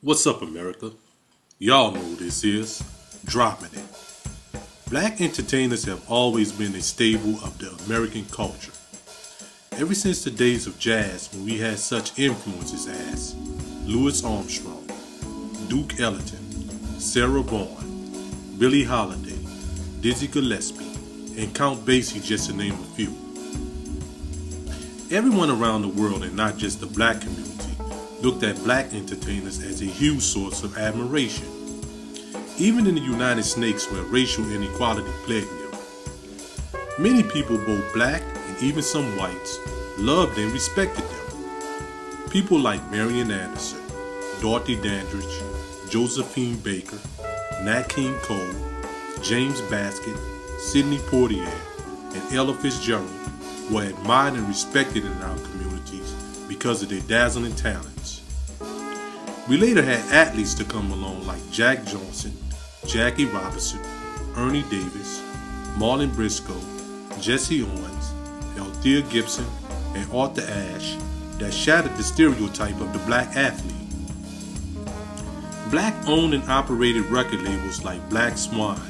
What's up, America? Y'all know who this is. Dropping it. Black entertainers have always been a staple of the American culture. Ever since the days of jazz, when we had such influences as Louis Armstrong, Duke Ellington, Sarah Vaughan, Billie Holiday, Dizzy Gillespie, and Count Basie, just to name a few. Everyone around the world, and not just the black community, looked at black entertainers as a huge source of admiration. Even in the United States, where racial inequality plagued them, many people, both black and even some whites, loved and respected them. People like Marian Anderson, Dorothy Dandridge, Josephine Baker, Nat King Cole, James Baskett, Sidney Poitier, and Ella Fitzgerald were admired and respected in our communities because of their dazzling talents. We later had athletes to come along like Jack Johnson, Jackie Robinson, Ernie Davis, Marlon Briscoe, Jesse Owens, Althea Gibson, and Arthur Ashe that shattered the stereotype of the black athlete. Black-owned and operated record labels like Black Swan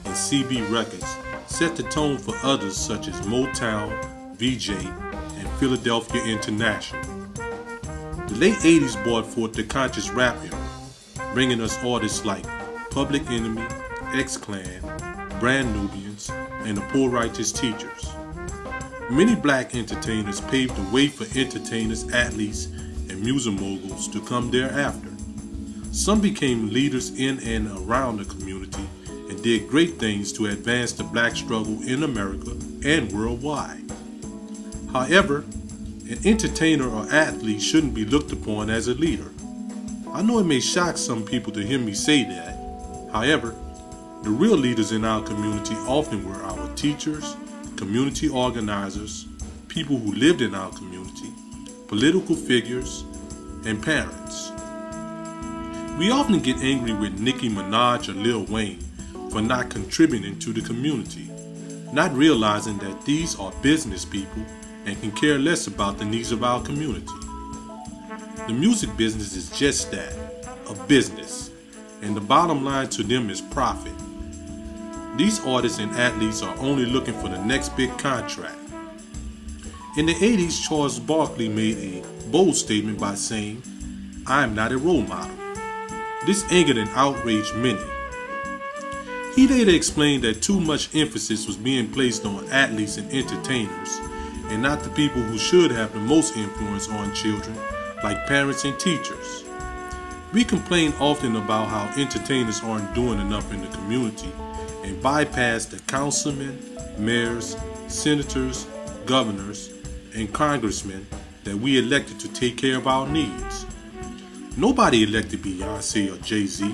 and CB Records set the tone for others such as Motown, VJ, and Philadelphia International. The late 80s brought forth the conscious rap era, bringing us artists like Public Enemy, X-Clan, Brand Nubians, and the Poor Righteous Teachers. Many black entertainers paved the way for entertainers, athletes, and music moguls to come thereafter. Some became leaders in and around the community and did great things to advance the black struggle in America and worldwide. However, an entertainer or athlete shouldn't be looked upon as a leader. I know it may shock some people to hear me say that. However, the real leaders in our community often were our teachers, community organizers, people who lived in our community, political figures, and parents. We often get angry with Nicki Minaj or Lil Wayne for not contributing to the community, not realizing that these are business people and can care less about the needs of our community. The music business is just that, a business, and the bottom line to them is profit. These artists and athletes are only looking for the next big contract. In the 80s, Charles Barkley made a bold statement by saying, "I am not a role model." This angered and outraged many. He later explained that too much emphasis was being placed on athletes and entertainers, and not the people who should have the most influence on children, like parents and teachers. We complain often about how entertainers aren't doing enough in the community and bypass the councilmen, mayors, senators, governors, and congressmen that we elected to take care of our needs. Nobody elected Beyonce or Jay-Z.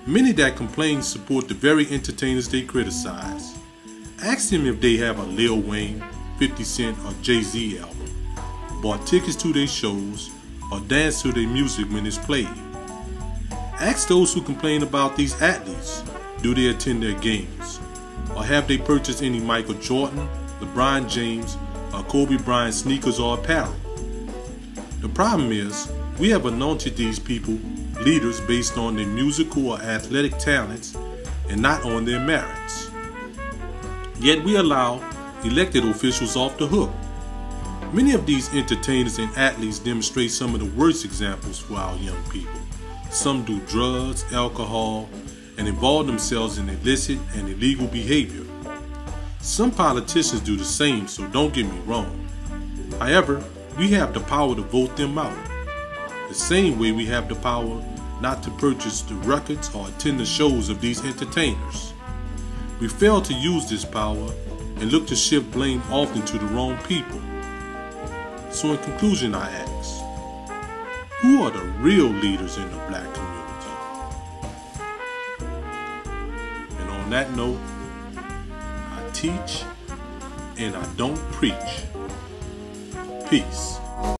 Many that complain support the very entertainers they criticize. Ask them if they have a Lil Wayne, 50 Cent, or Jay-Z album, bought tickets to their shows, or dance to their music when it's played. Ask those who complain about these athletes, do they attend their games? Or have they purchased any Michael Jordan, LeBron James, or Kobe Bryant sneakers or apparel? The problem is, we have anointed these people leaders based on their musical or athletic talents and not on their merits. Yet we allow elected officials off the hook. Many of these entertainers and athletes demonstrate some of the worst examples for our young people. Some do drugs, alcohol, and involve themselves in illicit and illegal behavior. Some politicians do the same, so don't get me wrong. However, we have the power to vote them out. The same way we have the power not to purchase the records or attend the shows of these entertainers. We fail to use this power and look to shift blame often to the wrong people. So in conclusion, I ask, who are the real leaders in the black community? And on that note, I teach and I don't preach. Peace.